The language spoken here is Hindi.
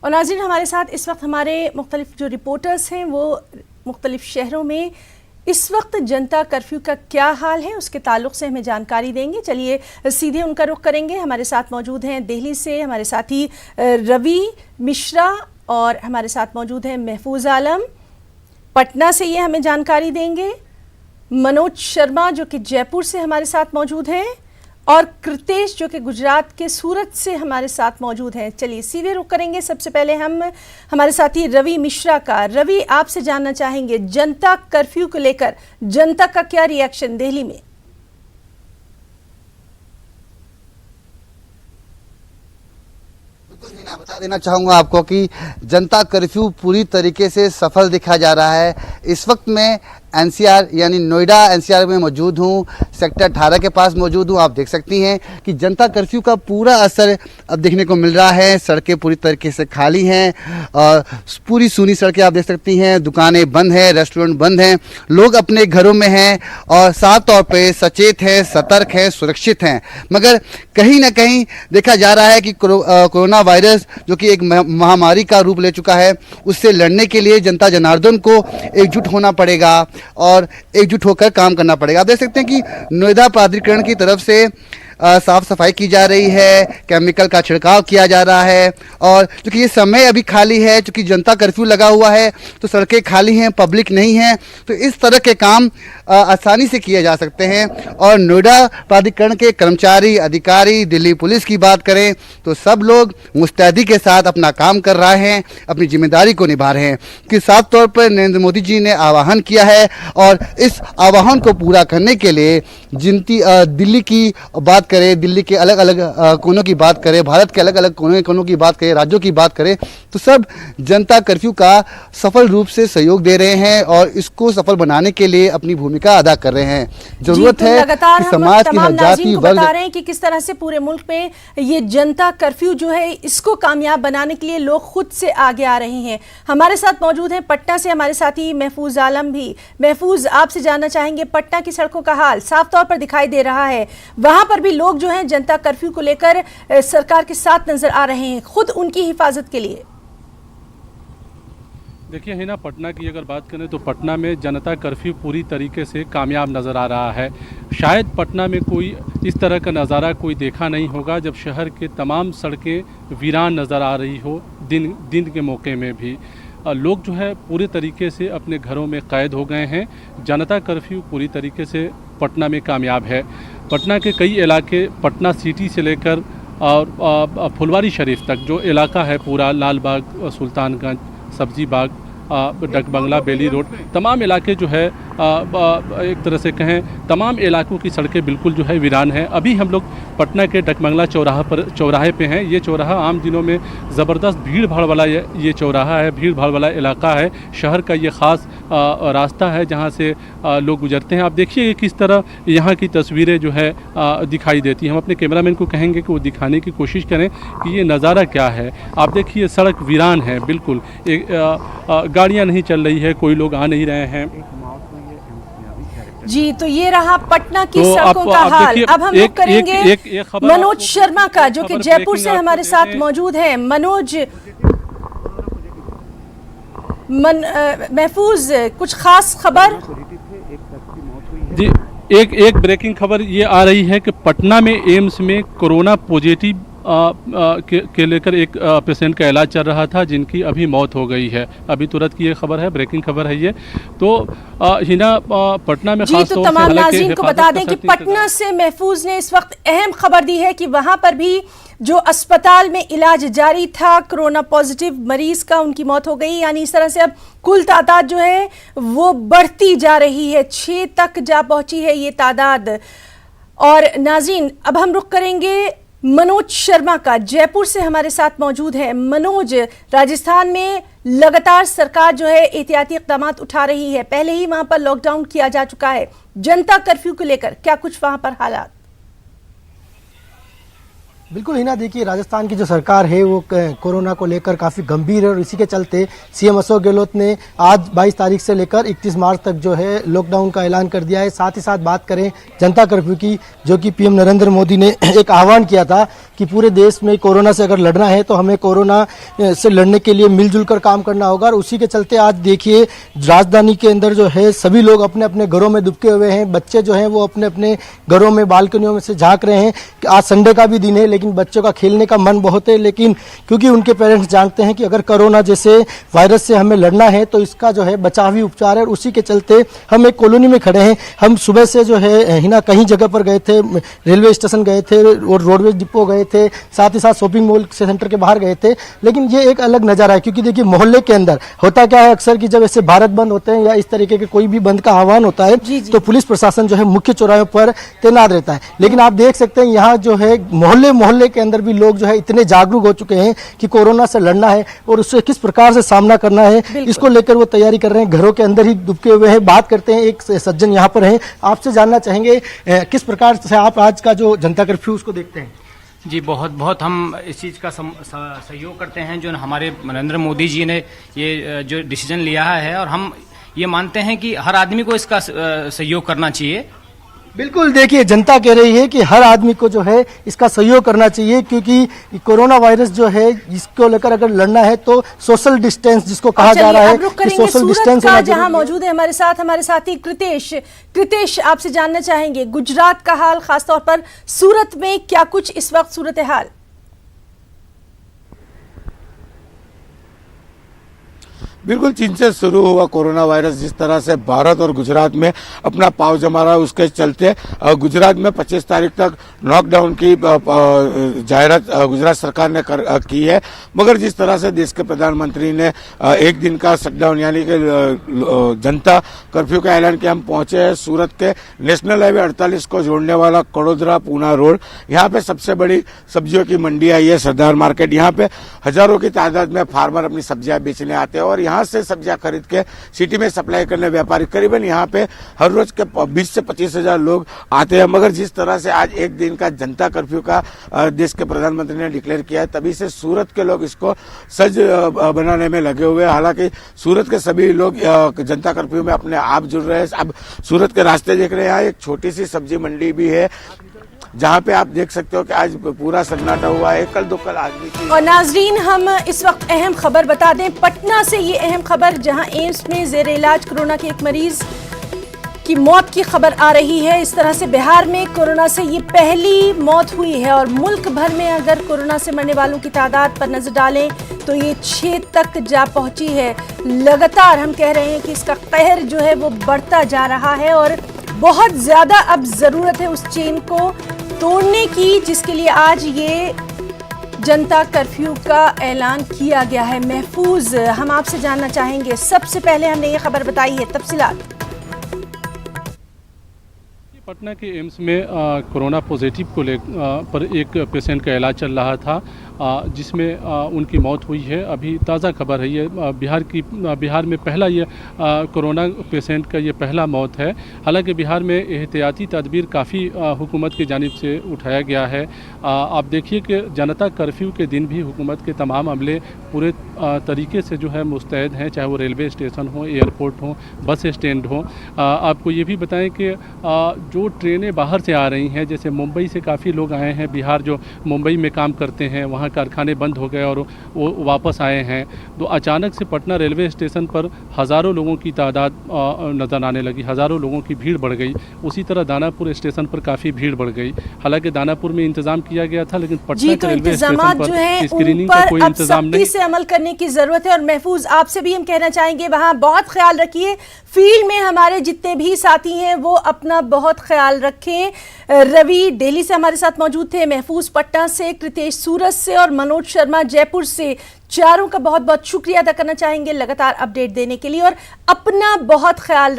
और नाज़रीन, हमारे साथ इस वक्त हमारे मुख्तलिफ जो रिपोर्टर्स हैं वो मुख्तलिफ शहरों में इस वक्त जनता कर्फ्यू का क्या हाल है उसके ताल्लुक से हमें जानकारी देंगे। चलिए सीधे उनका रुख करेंगे। हमारे साथ मौजूद हैं दिल्ली से हमारे साथी रवि मिश्रा और हमारे साथ मौजूद हैं महफूज आलम। पटना से ये हमें जानकारी देंगे। मनोज शर्मा जो कि जयपुर से हमारे साथ मौजूद हैं और कृतेश जो कि गुजरात के सूरत से हमारे साथ मौजूद हैं। चलिए सीधे रुख करेंगे। सबसे पहले हम हमारे साथी रवि मिश्रा का। रवि, आपसे जानना चाहेंगे जनता कर्फ्यू को लेकर जनता का क्या रिएक्शन दिल्ली में? बता देना चाहूँगा आपको कि जनता कर्फ्यू पूरी तरीके से सफल दिखा जा रहा है। इस वक्त मैं एनसीआर यानी नोएडा एनसीआर में मौजूद हूँ, सेक्टर 18 के पास मौजूद हूँ। आप देख सकती हैं कि जनता कर्फ्यू का पूरा असर अब देखने को मिल रहा है। सड़कें पूरी तरीके से खाली हैं और पूरी सूनी सड़कें आप देख सकती हैं। दुकानें बंद हैं, रेस्टोरेंट बंद हैं, लोग अपने घरों में हैं और साफ तौर पे सचेत हैं, सतर्क हैं, सुरक्षित हैं। मगर कहीं ना कहीं देखा जा रहा है कि कोरोना वायरस जो कि एक महामारी का रूप ले चुका है, उससे लड़ने के लिए जनता जनार्दन को एकजुट होना पड़ेगा और एकजुट होकर काम करना पड़ेगा। आप देख सकते हैं कि नोएडा प्राधिकरण की तरफ से साफ सफाई की जा रही है, केमिकल का छिड़काव किया जा रहा है और क्योंकि ये समय अभी खाली है, क्योंकि जनता कर्फ्यू लगा हुआ है तो सड़कें खाली हैं, पब्लिक नहीं है, तो इस तरह के काम आसानी से किए जा सकते हैं। और नोएडा प्राधिकरण के कर्मचारी, अधिकारी, दिल्ली पुलिस की बात करें तो सब लोग मुस्तैदी के साथ अपना काम कर रहे हैं, अपनी जिम्मेदारी को निभा रहे हैं। कि साफ तौर पर नरेंद्र मोदी जी ने आह्वान किया है और इस आह्वान को पूरा करने के लिए दिल्ली की बात करें, दिल्ली के अलग अलग कोनों की बात करें, भारत के अलग अलग कोनों की बात करें, राज्यों की बात करें, तो सब जनता कर्फ्यू का सफल रूप से सहयोग दे रहे हैं और इसको सफल बनाने के लिए अपनी भूमिका अदा कर रहे हैं। जरूरत है कि समाज की हर जाति वर्ग बता रहे हैं कि किस तरह से पूरे मुल्क में ये जनता कर्फ्यू जो है इसको कामयाब बनाने के लिए लोग खुद से आगे आ रहे हैं। हमारे साथ मौजूद हैं पटना से हमारे साथी महफूज आलम भी। महफूज, आपसे जानना चाहेंगे पटना की सड़कों का हाल साफ तौर पर दिखाई दे रहा है, वहां पर भी लोग जो हैं जनता कर्फ्यू को लेकर सरकार के साथ नजर आ रहे हैं खुद उनकी हिफाजत के लिए। देखिए हिना, पटना की अगर बात करें तो पटना में जनता कर्फ्यू पूरी तरीके से कामयाब नज़र आ रहा है। शायद पटना में कोई इस तरह का नज़ारा कोई देखा नहीं होगा जब शहर के तमाम सड़कें वीरान नज़र आ रही हो। दिन के मौके में भी लोग जो है पूरे तरीके से अपने घरों में कैद हो गए हैं। जनता कर्फ्यू पूरी तरीके से पटना में कामयाब है। पटना के कई इलाके, पटना सिटी से लेकर और फुलवारी शरीफ तक जो इलाका है पूरा, लाल बाग, सुल्तानगंज, सब्जी बाग, डक बंगला, बेली रोड, तमाम इलाके जो है एक तरह से कहें तमाम इलाकों की सड़कें बिल्कुल जो है वीरान हैं। अभी हम लोग पटना के डक बंगला चौराहे पे हैं। ये चौराहा आम दिनों में ज़बरदस्त भीड़ भाड़ वाला ये चौराहा है, भीड़ भाड़ वाला इलाका है। शहर का ये ख़ास रास्ता है जहाँ से लोग गुजरते हैं। आप देखिए किस तरह यहाँ की तस्वीरें जो है दिखाई देती हैं। हम अपने कैमरामैन को कहेंगे कि वो दिखाने की कोशिश करें कि ये नज़ारा क्या है। आप देखिए सड़क वीरान है बिल्कुल, गाड़ियाँ नहीं चल रही है, कोई लोग आ नहीं रहे हैं। जी, तो ये रहा पटना की सड़कों का हाल। अब हम लोग करेंगे मनोज शर्मा का जो कि जयपुर से हमारे साथ मौजूद है। मनोज, महफूज, कुछ खास खबर? जी, एक ब्रेकिंग खबर ये आ रही है कि पटना में एम्स में कोरोना पॉजिटिव के लेकर एक पेशेंट का इलाज चल रहा था जिनकी अभी मौत हो गई है। अभी तुरंत की ये खबर है, ब्रेकिंग खबर है ये। तो हिना, पटना में खास तौर से तमाम नाज़रीन को बता दें कि पटना से महफूज ने इस वक्त अहम खबर दी है कि वहां पर भी जो अस्पताल में इलाज जारी था, कोरोना पॉजिटिव मरीज का उनकी मौत हो गई। यानी इस तरह से अब कुल तादाद जो है वो बढ़ती जा रही है, 6 तक जा पहुंची है ये तादाद। और नाज़रीन, अब हम रुख करेंगे मनोज शर्मा का। जयपुर से हमारे साथ मौजूद है मनोज। राजस्थान में लगातार सरकार जो है एहतियाती इक़दाम उठा रही है, पहले ही वहां पर लॉकडाउन किया जा चुका है। जनता कर्फ्यू को लेकर क्या कुछ वहां पर हालात? बिल्कुल हिना, देखिए राजस्थान की जो सरकार है वो कोरोना को लेकर काफ़ी गंभीर है और इसी के चलते सीएम अशोक गहलोत ने आज 22 तारीख से लेकर 31 मार्च तक जो है लॉकडाउन का ऐलान कर दिया है। साथ ही साथ बात करें जनता कर्फ्यू की, जो कि पीएम नरेंद्र मोदी ने एक आह्वान किया था कि पूरे देश में कोरोना से अगर लड़ना है तो हमें कोरोना से लड़ने के लिए मिलजुल कर काम करना होगा। और उसी के चलते आज देखिए राजधानी के अंदर जो है सभी लोग अपने अपने घरों में दुबके हुए हैं। बच्चे जो हैं वो अपने अपने घरों में बालकनियों में से झांक रहे हैं। आज संडे का भी दिन है लेकिन बच्चों का खेलने का मन बहुत है, लेकिन क्योंकि उनके पेरेंट्स जानते हैं कि अगर कोरोना जैसे वायरस से हमें लड़ना है तो इसका जो है बचावी उपचार है। और उसी के चलते हम एक कॉलोनी में खड़े हैं। हम सुबह से जो है हिना कहीं जगह पर गए थे, रेलवे स्टेशन गए थे और रोडवेज डिपो गए थे, साथ ही साथ शॉपिंग मॉल सेंटर के बाहर गए थे। लेकिन ये एक अलग नज़ारा है क्योंकि देखिए मोहल्ले के अंदर होता क्या है अक्सर कि जब ऐसे भारत बंद होते हैं या इस तरीके के कोई भी बंद का आह्वान होता है तो पुलिस प्रशासन जो है मुख्य चौराहों पर तैनात रहता है। लेकिन आप देख सकते हैं यहाँ जो है मोहल्ले मोहल्ले के अंदर भी लोग जो है इतने जागरूक हो चुके हैं कि कोरोना से लड़ना है और उससे किस प्रकार से सामना करना है इसको लेकर वो तैयारी कर रहे हैं। घरों के अंदर ही दुबके हुए हैं। बात करते हैं, एक सज्जन यहाँ पर हैं, आपसे जानना चाहेंगे किस प्रकार से आप आज का जो जनता कर्फ्यू उसको देखते हैं। जी बहुत बहुत हम इस चीज़ का सहयोग करते हैं जो हमारे नरेंद्र मोदी जी ने ये जो डिसीजन लिया है, और हम ये मानते हैं कि हर आदमी को इसका सहयोग करना चाहिए। बिल्कुल, देखिए जनता कह रही है कि हर आदमी को जो है इसका सहयोग करना चाहिए क्योंकि कोरोना वायरस जो है जिसको लेकर अगर लड़ना है तो सोशल डिस्टेंस जिसको कहा जा रहा है कि सोशल डिस्टेंस होना चाहिए। जहां मौजूद है हमारे साथी कृतेश आपसे जानना चाहेंगे गुजरात का हाल, खासतौर पर सूरत में क्या कुछ इस वक्त सूरत हाल? बिल्कुल, चीन से शुरू हुआ कोरोना वायरस जिस तरह से भारत और गुजरात में अपना पांव जमा रहा है उसके चलते गुजरात में 25 तारीख तक लॉकडाउन की जाहिरात गुजरात सरकार ने की है। मगर जिस तरह से देश के प्रधानमंत्री ने एक दिन का शटडाउन यानी कि जनता कर्फ्यू का ऐलान किया, हम पहुंचे हैं सूरत के नेशनल हाईवे 48 को जोड़ने वाला कड़ोदरा पूना रोड। यहाँ पे सबसे बड़ी सब्जियों की मंडी आई है, सरदार मार्केट। यहाँ पे हजारों की तादाद में फार्मर अपनी सब्जियां बेचने आते हैं और यहाँ से सब्जियां खरीद के सिटी में सप्लाई करने व्यापारी करीबन यहाँ पे हर रोज के 20 से 25 हजार लोग आते हैं। मगर जिस तरह से आज एक दिन का जनता कर्फ्यू का देश के प्रधानमंत्री ने डिक्लेयर किया है, तभी से सूरत के लोग इसको सज बनाने में लगे हुए हैं। हालांकि सूरत के सभी लोग जनता कर्फ्यू में अपने आप जुड़ रहे हैं। अब सूरत के रास्ते देख रहे हैं, यहाँ एक छोटी सी सब्जी मंडी भी है जहाँ पे आप देख सकते हो कि आज पूरा सन्नाटा हुआ है। कल दो कल आदमी की। और नाजरीन, हम इस वक्त अहम खबर बता दें, पटना से ये अहम खबर, जहां एम्स में जेर इलाज कोरोना के एक मरीज की मौत की खबर आ रही है। इस तरह से बिहार में कोरोना से ये पहली मौत हुई है और मुल्क भर में अगर कोरोना से मरने वालों की तादाद पर नजर डालें तो ये 6 तक जा पहुंची है। लगातार हम कह रहे हैं कि इसका कहर जो है वो बढ़ता जा रहा है और बहुत ज्यादा अब जरूरत है उस चेन को तोड़ने की, जिसके लिए आज ये जनता कर्फ्यू का ऐलान किया गया है। महफूज, हम आपसे जानना चाहेंगे, सबसे पहले हमने ये खबर बताई है, तफसीलात। पटना के एम्स में कोरोना पॉजिटिव को पर एक पेशेंट का इलाज चल रहा था जिसमें उनकी मौत हुई है। अभी ताज़ा खबर है, ये बिहार में पहला ये कोरोना पेशेंट का ये पहला मौत है। हालांकि बिहार में एहतियाती तदबीर काफ़ी हुकूमत की जानिब से उठाया गया है। आप देखिए कि जनता कर्फ्यू के दिन भी हुकूमत के तमाम अमले पूरे तरीके से जो है मुस्तैद हैं, चाहे वो रेलवे स्टेशन हो, एयरपोर्ट हो, बस स्टैंड हो। आपको ये भी बताएं कि जो ट्रेनें बाहर से आ रही हैं, जैसे मुंबई से काफ़ी लोग आए हैं बिहार, जो मुंबई में काम करते हैं, वहाँ कारखाने बंद हो गए और वो वापस आए हैं, तो अचानक से पटना रेलवे स्टेशन पर हज़ारों लोगों की तादाद नज़र आने लगी, हज़ारों लोगों की भीड़ बढ़ गई। उसी तरह दानापुर स्टेशन पर काफ़ी भीड़ बढ़ गई। हालांकि दानापुर में इंतज़ाम किया गया था, लेकिन पटना के रेलवे स्टेशन पर स्क्रीनिंग का कोई इंतज़ाम नहीं। से अमल करने की ज़रूरत है। और महफूज, आपसे भी हम कहना चाहेंगे वहाँ बहुत ख्याल रखिए, फील्ड में हमारे जितने भी साथी हैं वो अपना बहुत ख्याल रखें। रवि दिल्ली से हमारे साथ मौजूद थे, महफूज पटना से, कृतेश सूरत से और मनोज शर्मा जयपुर से। चारों का बहुत बहुत शुक्रिया अदा करना चाहेंगे लगातार अपडेट देने के लिए और अपना बहुत ख्याल रखें।